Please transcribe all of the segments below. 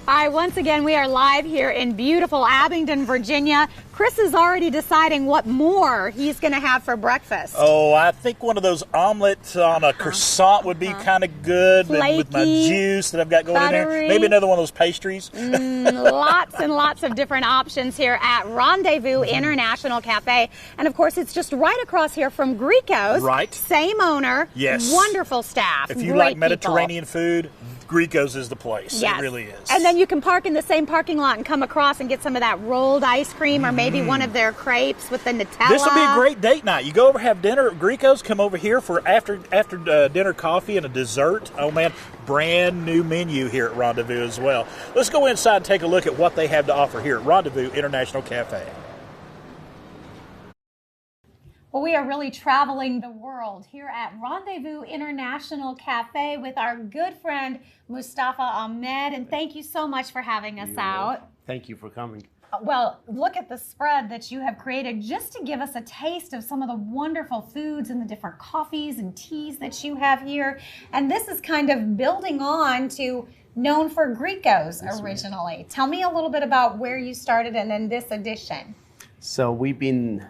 All right, once again, we are live here in beautiful Abingdon, Virginia. Chris is already deciding what more he's going to have for breakfast. Oh, I think one of those omelets on a croissant would be kind of good. Flaky, with my juice that I've got going buttery. in there. Maybe another one of those pastries. Lots and lots of different options here at Rendezvous International Cafe. And of course, it's just right across here from Greco's. Right. Same owner. Yes. Wonderful staff. If you great like Mediterranean food, Greco's is the place. Yes. It really is. And then you can park in the same parking lot and come across and get some of that rolled ice cream or maybe one of their crepes with the Nutella. This will be a great date night. You go over, have dinner at Greco's, come over here for after dinner coffee and a dessert. Oh man, brand new menu here at Rendezvous as well. Let's go inside and take a look at what they have to offer here at Rendezvous International Cafe. Well, we are really traveling the world here at Rendezvous International Cafe with our good friend Mustafa Ahmed. And thank you so much for having us out. Thank you for coming. Well, look at the spread that you have created just to give us a taste of some of the wonderful foods and the different coffees and teas that you have here. And this is kind of building on to known for Greco's originally. Tell me a little bit about where you started and then this edition. So we've been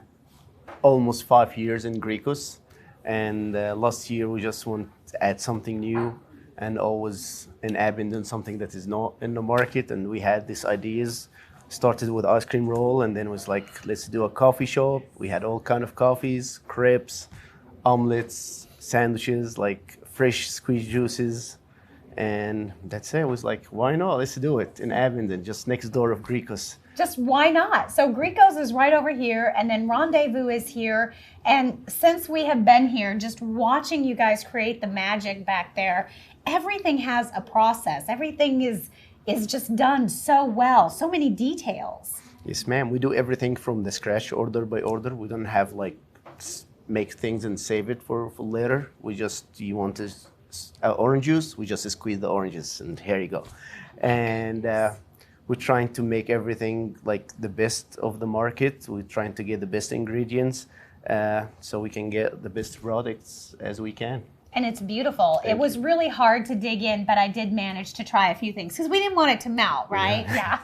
almost 5 years in Greco's, and last year we just want to add something new and always in Abingdon, something that is not in the market. And we had these ideas. Started with ice cream roll, and then was like, let's do a coffee shop. We had all kind of coffees, crepes, omelets, sandwiches, like fresh squeezed juices, and that's it. It was like, why not? Let's do it in Abingdon, just next door of Greco's. Just why not? So Greco's is right over here, and then Rendezvous is here. And since we have been here, just watching you guys create the magic back there, everything has a process. Everything is just done so well, so many details. Yes, ma'am. We do everything from the scratch, order by order. We don't have like make things and save it for later. We just, you want to orange juice, we just squeeze the oranges and here you go. And we're trying to make everything like the best of the market. We're trying to get the best ingredients so we can get the best products as we can. And it's beautiful. It was really hard to dig in, but I did manage to try a few things because we didn't want it to melt, right? Yeah.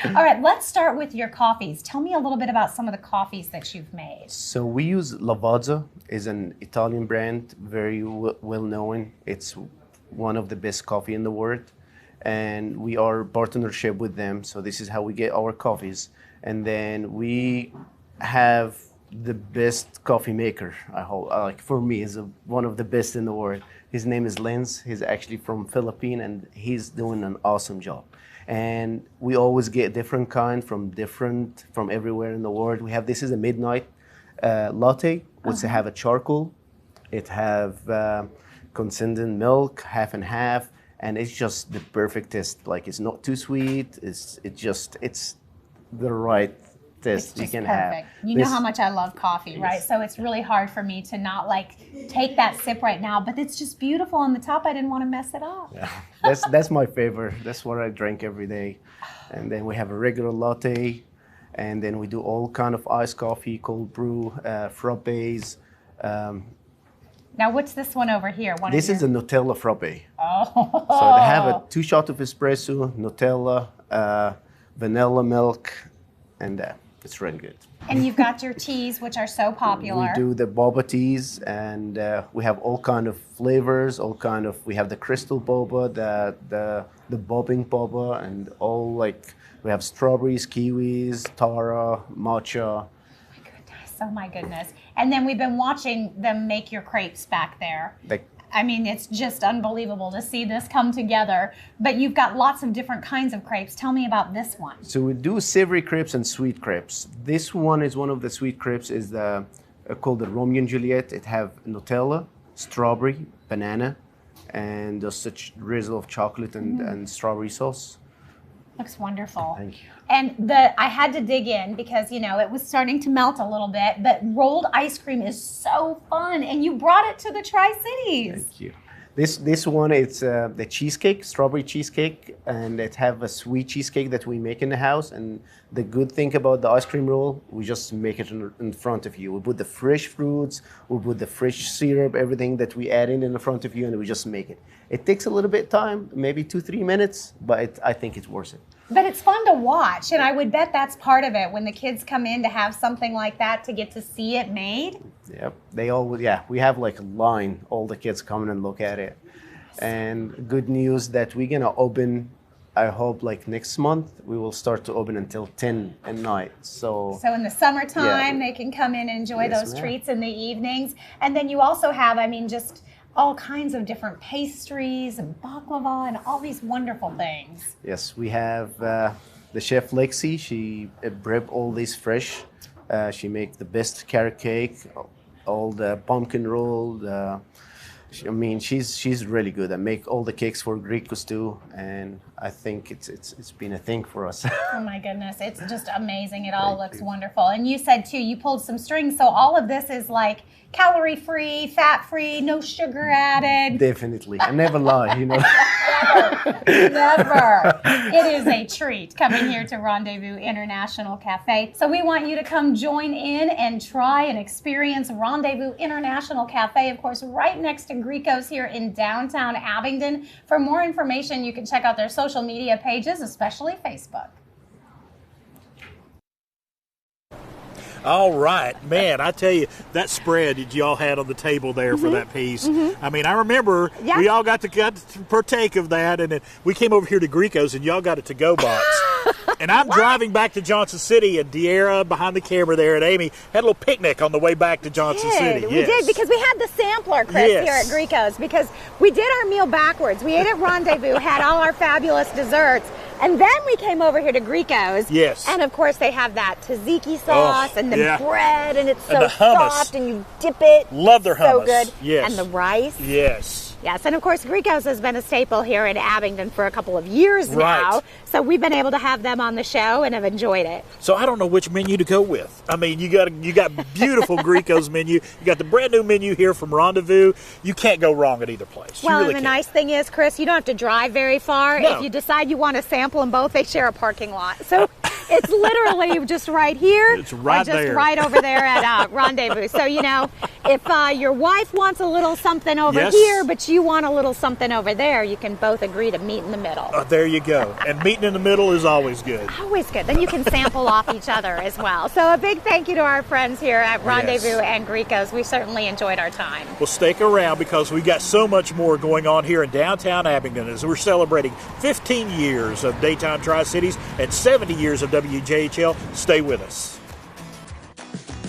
All right, let's start with your coffees. Tell me a little bit about some of the coffees that you've made. So we use Lavazza, is an Italian brand, very well known. It's one of the best coffee in the world. And we are partnership with them. So this is how we get our coffees. And then we have the best coffee maker, I hope. Like for me, is one of the best in the world. His name is Lenz. He's actually from Philippines, and he's doing an awesome job. And we always get different kind from everywhere in the world. We have, this is a midnight latte, which have a charcoal. It have condensed milk, half and half, and it's just the perfect taste. Like it's not too sweet. It's the right taste you can have. You know how much I love coffee, right? So it's really hard for me to not like take that sip right now, but it's just beautiful on the top. I didn't want to mess it up. Yeah, that's my favorite. That's what I drink every day. And then we have a regular latte, and then we do all kind of iced coffee, cold brew, frappes. Now, what's this one over here? This is a Nutella frappe. Oh. So they have 2 shots of espresso, Nutella, vanilla milk, and it's really good. And you've got your teas, which are so popular. We do the boba teas, and we have all kind of flavors, we have the crystal boba, the bobbing boba, and all like, we have strawberries, kiwis, tara, matcha. Oh my goodness. And then we've been watching them make your crepes back there. I mean, it's just unbelievable to see this come together. But you've got lots of different kinds of crepes. Tell me about this one. So we do savory crepes and sweet crepes. This one is one of the sweet crepes, is called the Romeo and Juliet. It have Nutella, strawberry, banana, and just such drizzle of chocolate and strawberry sauce. Looks wonderful. Thank you. And I had to dig in because, you know, it was starting to melt a little bit, but rolled ice cream is so fun, and you brought it to the Tri-Cities. Thank you. This one, it's the cheesecake, strawberry cheesecake, and it have a sweet cheesecake that we make in the house. And the good thing about the ice cream roll, we just make it in front of you. We put the fresh fruits, we put the fresh syrup, everything that we add in the front of you, and we just make it. It takes a little bit of time, maybe 2-3 minutes, but I think it's worth it. But it's fun to watch, and I would bet that's part of it when the kids come in to have something like that, to get to see it made. Yep, they always, yeah, we have like a line, all the kids come in and look at it. And good news that we're gonna open, I hope like next month, we will start to open until 10 at night. So in the summertime, yeah. They can come in and enjoy Yes, those ma'am. treats in the evenings. And then you also have, I mean, just all kinds of different pastries and baklava and all these wonderful things. yes, we have the chef Lexi, she prep all these fresh. She make the best carrot cake, all the pumpkin roll, I mean, she's really good. I make all the cakes for Greekos too, and I think it's been a thing for us. Oh my goodness, it's just amazing. It all looks wonderful. And you said too, you pulled some strings, so all of this is like calorie-free, fat-free, no sugar added. Definitely, I never lie, you know. Never. It is a treat coming here to Rendezvous International Cafe. So we want you to come join in and try and experience Rendezvous International Cafe, of course, right next to Greekos here in downtown Abingdon. For more information, you can check out their social media pages, especially Facebook. All right, man, I tell you, that spread that y'all had on the table there for that piece, I mean, I remember we all got to partake of that, and then we came over here to Greekos, and y'all got a to-go box. And I'm driving back to Johnson City, and De'Ara behind the camera there, and Amy had a little picnic on the way back to Johnson City. We did, because we had the sampler, Chris, here at Greekos, because we did our meal backwards. We ate at Rendezvous, had all our fabulous desserts, and then we came over here to Greekos. Yes. And of course they have that tzatziki sauce and the bread, and it's so the hummus. soft, and you dip it. Love their hummus. So good. Yes. And the rice. Yes. Yes, and of course Greekos has been a staple here in Abingdon for a couple of years now. So we've been able to have them on the show and have enjoyed it. So I don't know which menu to go with. I mean, you got beautiful Greekos menu. You got the brand new menu here from Rendezvous. You can't go wrong at either place. Well, really and the nice thing is, Chris, you don't have to drive very far. No. If you decide you want to sample them both, they share a parking lot. So it's literally just right here. It's right or just there. right over there at Rendezvous. So, you know, if your wife wants a little something over here, but you want a little something over there, you can both agree to meet in the middle. There you go. And meeting in the middle is always good. Always good. Then you can sample off each other as well. So a big thank you to our friends here at Rendezvous and Greekos. We certainly enjoyed our time. Well, stick around, because we got so much more going on here in downtown Abingdon as we're celebrating 15 years of Daytime Tri-Cities and 70 years of WJHL. Stay with us.